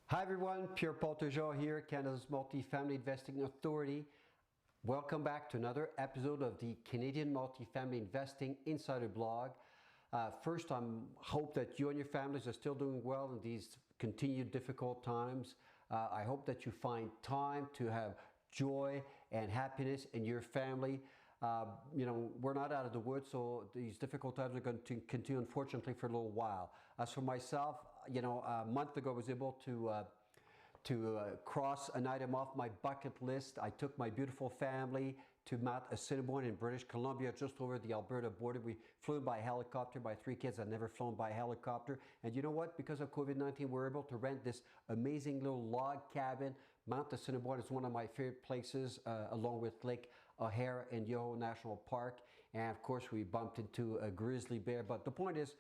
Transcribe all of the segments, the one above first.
Hi everyone, Pierre Paul Turgeon here, Canada's Multifamily Investing Authority. Welcome back to another episode of the Canadian Multifamily Investing Insider Blog. First, I hope that you and your families are still doing well in these continued difficult times. I hope that you find time to have joy and happiness in your family. We're not out of the woods, so these difficult times are going to continue, unfortunately, for a little while. As for myself, a month ago I was able to cross an item off my bucket list. I took my beautiful family to Mount Assiniboine in British Columbia, just over the Alberta border. We flew by helicopter. My 3 kids had never flown by helicopter. And you know what? Because of COVID-19, we're able to rent this amazing little log cabin. Mount Assiniboine is one of my favorite places, along with Lake O'Hare and Yoho National Park. And of course, we bumped into a grizzly bear. But the point is,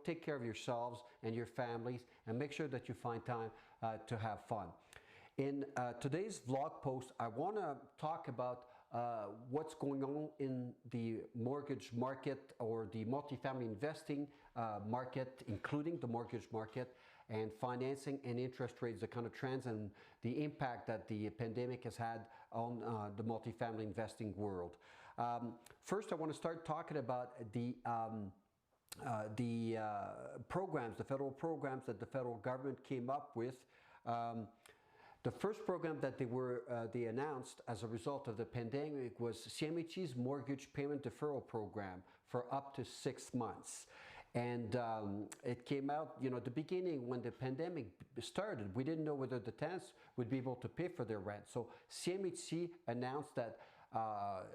take care of yourselves and your families and make sure that you find time to have fun. In today's vlog post, I want to talk about what's going on in the mortgage market or the multifamily investing market, including the mortgage market and financing and interest rates, the kind of trends and the impact that the pandemic has had on the multifamily investing world. First, I want to start talking about the programs, the federal programs that the federal government came up with. The first program that they announced as a result of the pandemic was CMHC's Mortgage Payment Deferral Program for up to 6 months. And it came out, at the beginning when the pandemic started, we didn't know whether the tenants would be able to pay for their rent. So CMHC announced that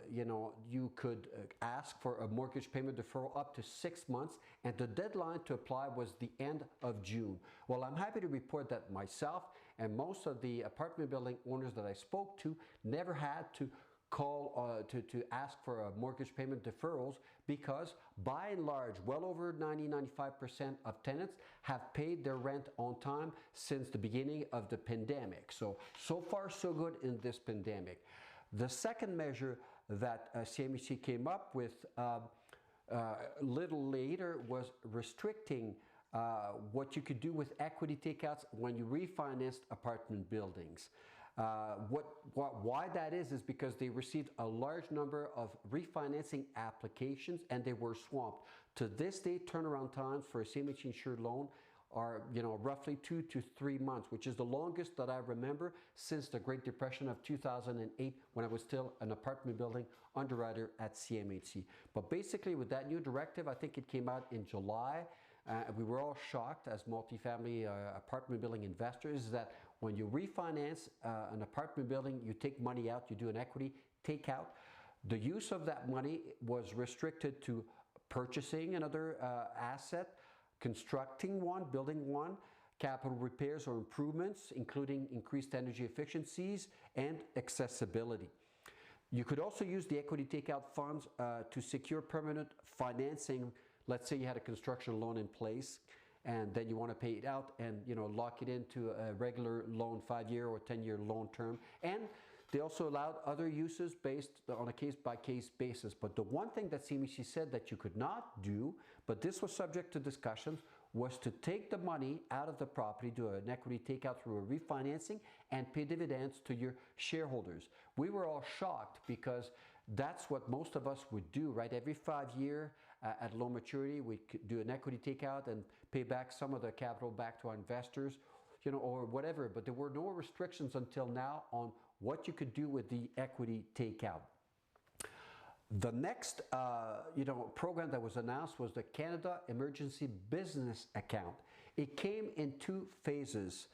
you could ask for a mortgage payment deferral up to 6 months, and the deadline to apply was the end of June. Well, I'm happy to report that myself and most of the apartment building owners that I spoke to never had to call to ask for a mortgage payment deferrals, because by and large, well over 90-95% of tenants have paid their rent on time since the beginning of the pandemic. So far so good in this pandemic. The second measure that CMHC came up with a little later was restricting what you could do with equity takeouts when you refinanced apartment buildings. Why that is because they received a large number of refinancing applications and they were swamped. To this day, turnaround times for a CMHC insured loan are roughly 2 to 3 months, which is the longest that I remember since the Great Depression of 2008, when I was still an apartment building underwriter at CMHC. But basically, with that new directive, I think it came out in July. We were all shocked as multifamily apartment building investors that when you refinance an apartment building, you take money out, you do an equity takeout. The use of that money was restricted to purchasing another asset, constructing one, building one, capital repairs or improvements, including increased energy efficiencies and accessibility. You could also use the equity takeout funds to secure permanent financing. Let's say you had a construction loan in place and then you want to pay it out and lock it into a regular loan, 5-year or 10-year loan term. And they also allowed other uses based on a case-by-case basis. But the one thing that CMHC said that you could not do, but this was subject to discussions, was to take the money out of the property, do an equity takeout through a refinancing, and pay dividends to your shareholders. We were all shocked because that's what most of us would do, right? Every 5 years at low maturity, we could do an equity takeout and pay back some of the capital back to our investors, or whatever. But there were no restrictions until now on what you could do with the equity takeout. The next program that was announced was the Canada Emergency Business Account. It came in 2 phases.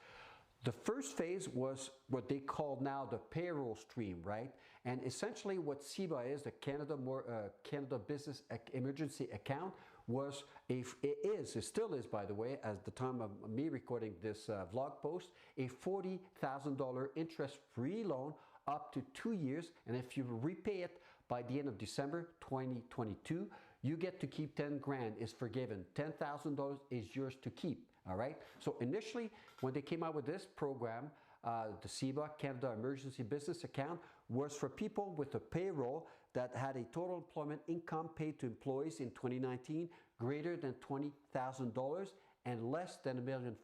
The first phase was what they call now the payroll stream, right? And essentially what CEBA is, the Canada Business Emergency Account, it still is, by the way, at the time of me recording this vlog post, a $40,000 interest-free loan up to 2 years. And if you repay it by the end of December 2022, you get to keep 10 grand is forgiven. $10,000 is yours to keep. All right. So initially, when they came out with this program, the CEBA, Canada Emergency Business Account, was for people with a payroll that had a total employment income paid to employees in 2019 greater than $20,000 and less than $1.5 million.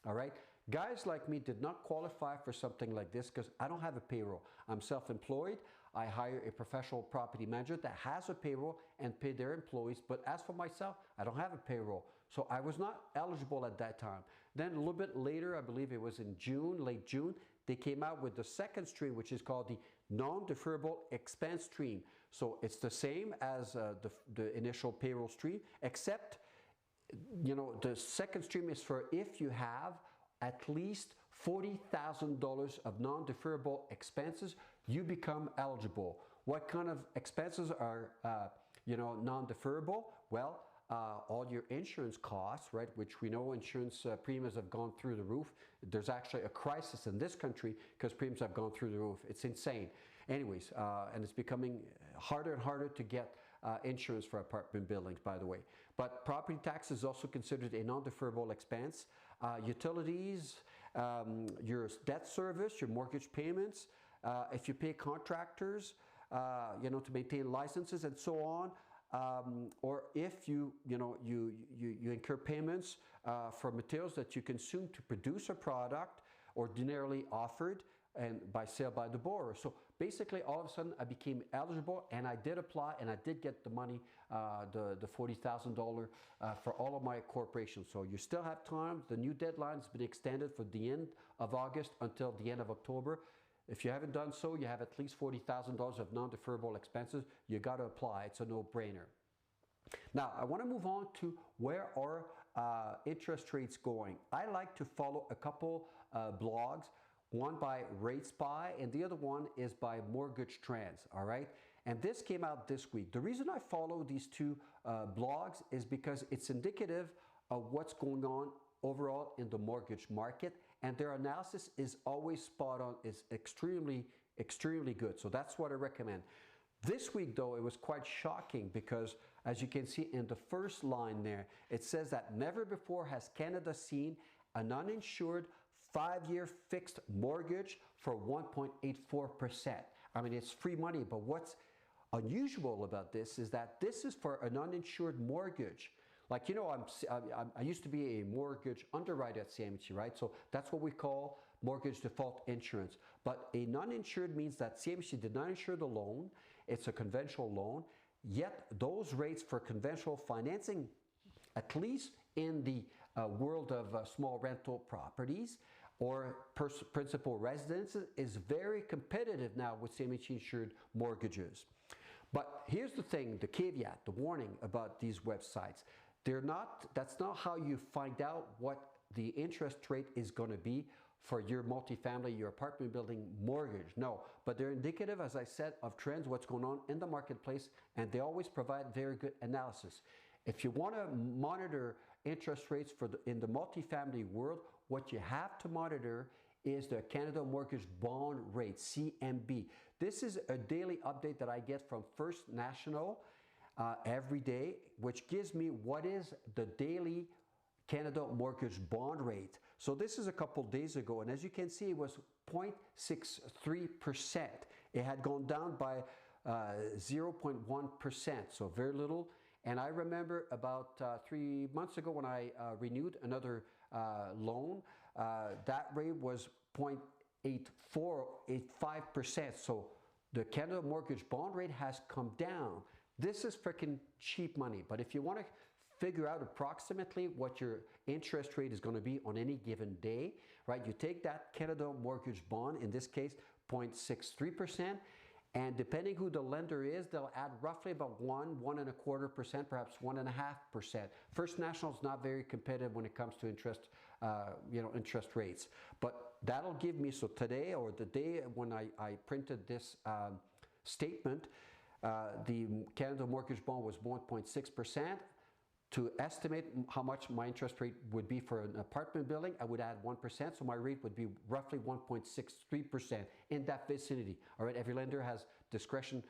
All right. Guys like me did not qualify for something like this because I don't have a payroll. I'm self-employed. I hire a professional property manager that has a payroll and pay their employees. But as for myself, I don't have a payroll. So I was not eligible at that time. Then a little bit later, I believe it was in June, late June, they came out with the second stream, which is called the non-deferrable expense stream. So it's the same as the initial payroll stream, except, you know, the second stream is for if you have at least $40,000 of non-deferrable expenses, you become eligible. What kind of expenses are, you know, non-deferrable? Well, all your insurance costs, right, which we know insurance premiums have gone through the roof. There's actually a crisis in this country because premiums have gone through the roof. It's insane. Anyways, and it's becoming harder and harder to get insurance for apartment buildings, by the way. But property tax is also considered a non-deferrable expense. Utilities, your debt service, your mortgage payments, if you pay contractors, you know, to maintain licenses and so on, or if you incur payments for materials that you consume to produce a product ordinarily offered and by sale by the borrower. So basically, all of a sudden, I became eligible, and I did apply, and I did get the money, the $40,000 for all of my corporations. So you still have time. The new deadline has been extended for the end of August until the end of October. If you haven't done so, you have at least $40,000 of non-deferrable expenses. You got to apply. It's a no-brainer. Now, I want to move on to where are interest rates going. I like to follow a couple blogs, one by RateSpy and the other one is by Mortgage Trends, all right? And this came out this week. The reason I follow these two blogs is because it's indicative of what's going on overall in the mortgage market, and their analysis is always spot on, is extremely, extremely good. So that's what I recommend. This week, though, it was quite shocking because, as you can see in the first line there, it says that never before has Canada seen an uninsured 5-year fixed mortgage for 1.84%. I mean, it's free money, but what's unusual about this is that this is for an uninsured mortgage. Like, you know, I used to be a mortgage underwriter at CMHC, right? So that's what we call mortgage default insurance. But a non-insured means that CMHC did not insure the loan. It's a conventional loan. Yet those rates for conventional financing, at least in the world of small rental properties or principal residences, is very competitive now with CMHC insured mortgages. But here's the thing, the caveat, the warning about these websites. That's not how you find out what the interest rate is going to be for your multifamily, your apartment building mortgage. No, but they're indicative, as I said, of trends, what's going on in the marketplace, and they always provide very good analysis. If you want to monitor interest rates in the multifamily world, what you have to monitor is the Canada Mortgage Bond Rate, CMB. This is a daily update that I get from First National every day, which gives me what is the daily Canada Mortgage Bond Rate. So this is a couple days ago, and as you can see, it was 0.63%. It had gone down by 0.1%, so very little. And I remember about 3 months ago when I renewed another loan, that rate was 0.85%. So the Canada Mortgage Bond Rate has come down. This is freaking cheap money. But if you want to figure out approximately what your interest rate is going to be on any given day, right? You take that Canada Mortgage Bond, in this case, 0.63%, and depending who the lender is, they'll add roughly about 1.25%, perhaps 1.5%. First National is not very competitive when it comes to interest, interest rates. But that'll give me, so today or the day when I printed this statement, the Canada Mortgage Bond was 1.6%. To estimate how much my interest rate would be for an apartment building, I would add 1%, so my rate would be roughly 1.63%, in that vicinity. All right, every lender has discretion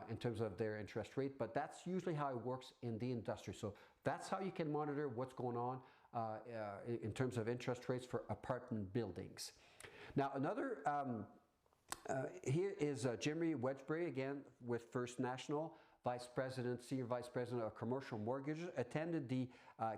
in terms of their interest rate, but that's usually how it works in the industry. So that's how you can monitor what's going on in terms of interest rates for apartment buildings. Now, another here is Jimmy Wedgbury, again with First National. vice president, senior vice president of commercial mortgages, attended the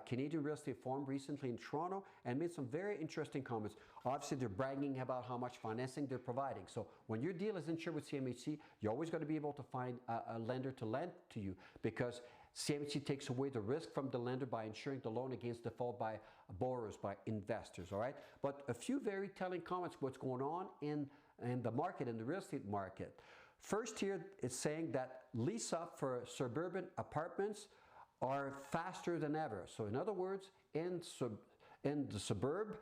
Canadian Real Estate Forum recently in Toronto and made some very interesting comments. Obviously, they're bragging about how much financing they're providing. So when your deal is insured with CMHC, you're always going to be able to find a lender to lend to you, because CMHC takes away the risk from the lender by ensuring the loan against default by borrowers, by investors, all right? But a few very telling comments what's going on in the market, in the real estate market. First here, it's saying that lease up for suburban apartments are faster than ever. So in other words, in the suburb,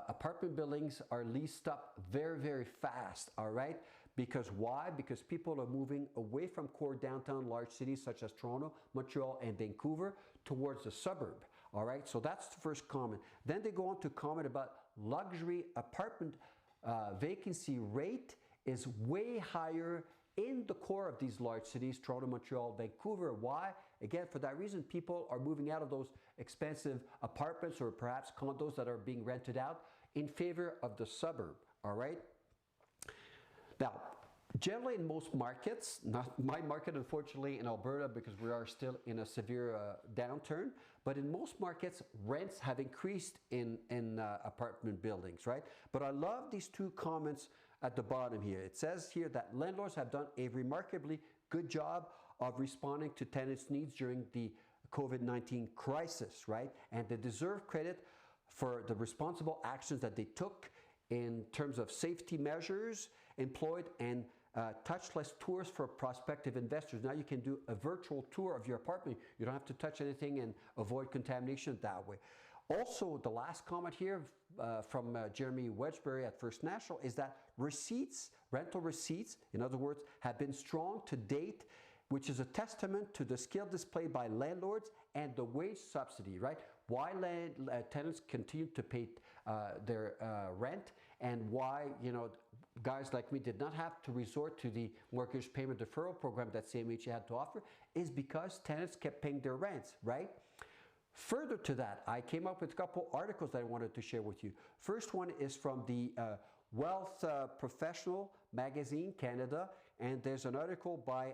apartment buildings are leased up very, very fast, all right? Because why? Because people are moving away from core downtown large cities such as Toronto, Montreal, and Vancouver towards the suburb. All right, so that's the first comment. Then they go on to comment about luxury apartment vacancy rate is way higher in the core of these large cities, Toronto, Montreal, Vancouver. Why? Again, for that reason, people are moving out of those expensive apartments or perhaps condos that are being rented out in favor of the suburb, all right? Now, generally in most markets, not my market unfortunately in Alberta because we are still in a severe downturn, but in most markets, rents have increased in apartment buildings, right? But I love these two comments at the bottom here. It says here that landlords have done a remarkably good job of responding to tenants' needs during the COVID-19 crisis, right? And they deserve credit for the responsible actions that they took in terms of safety measures employed and touchless tours for prospective investors. Now you can do a virtual tour of your apartment. You don't have to touch anything and avoid contamination that way. Also, the last comment here from Jeremy Wedgbury at First National is that receipts, rental receipts, in other words, have been strong to date, which is a testament to the skill displayed by landlords and the wage subsidy, right? Why tenants continue to pay their rent, and why, you know, guys like me did not have to resort to the mortgage payment deferral program that CMHC had to offer, is because tenants kept paying their rents, right? Further to that, I came up with a couple articles that I wanted to share with you. First one is from the Wealth Professional magazine, Canada, and there's an article by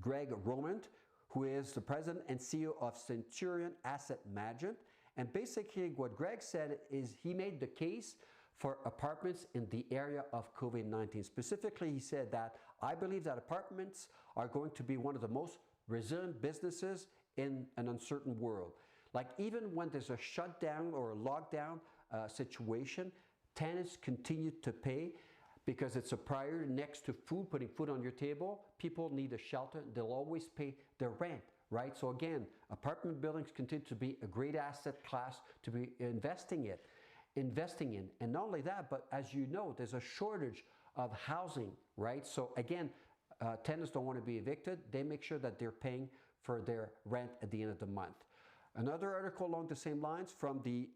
Greg Romand, who is the president and CEO of Centurion Asset Management. And basically what Greg said is he made the case for apartments in the area of COVID-19. Specifically, he said that, I believe that apartments are going to be one of the most resilient businesses in an uncertain world. Like even when there's a shutdown or a lockdown situation, tenants continue to pay because it's a priority next to food, putting food on your table. People need a shelter. They'll always pay their rent, right? So again, apartment buildings continue to be a great asset class to be investing in. And not only that, but as you know, there's a shortage of housing, right? So again, tenants don't want to be evicted. They make sure that they're paying for their rent at the end of the month. Another article along the same lines from the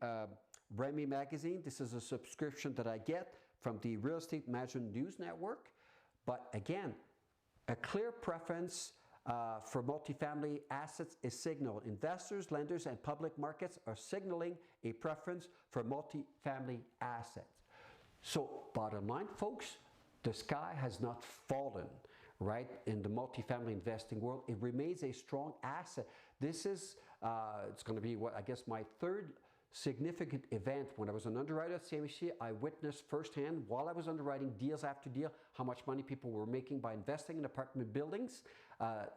Remy magazine. This is a subscription that I get from the Real Estate Management News Network. But again, a clear preference for multifamily assets is signaled. Investors, lenders, and public markets are signaling a preference for multifamily assets. So bottom line, folks, the sky has not fallen, right, in the multifamily investing world. It remains a strong asset. This is, it's going to be what I guess my third significant event. When I was an underwriter at CMHC, I witnessed firsthand while I was underwriting deals after deal how much money people were making by investing in apartment buildings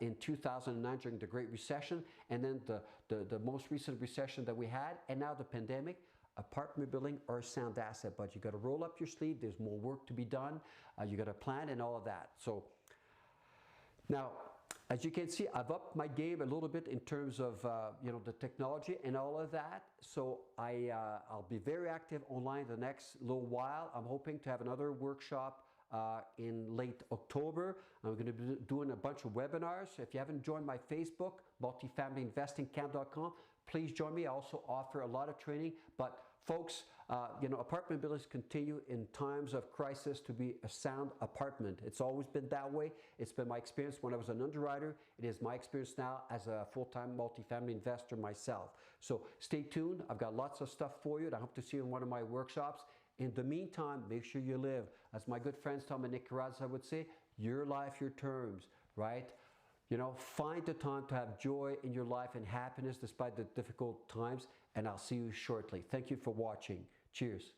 in 2009 during the Great Recession, and then the most recent recession that we had, and now the pandemic. Apartment building are a sound asset, but you got to roll up your sleeve. There's more work to be done. You got to plan and all of that. So now, as you can see, I've upped my game a little bit in terms of you know, the technology and all of that. So I'll be very active online the next little while. I'm hoping to have another workshop in late October. I'm going to be doing a bunch of webinars. If you haven't joined my Facebook, multifamilyinvestingcamp.com, please join me. I also offer a lot of training. But folks, you know, apartment buildings continue in times of crisis to be a sound apartment. It's always been that way. It's been my experience when I was an underwriter. It is my experience now as a full-time multifamily investor myself. So stay tuned. I've got lots of stuff for you, and I hope to see you in one of my workshops. In the meantime, make sure you live, as my good friends Tom and Nick Carrazza would say, your life, your terms, right? You know, find the time to have joy in your life and happiness despite the difficult times, and I'll see you shortly. Thank you for watching. Cheers.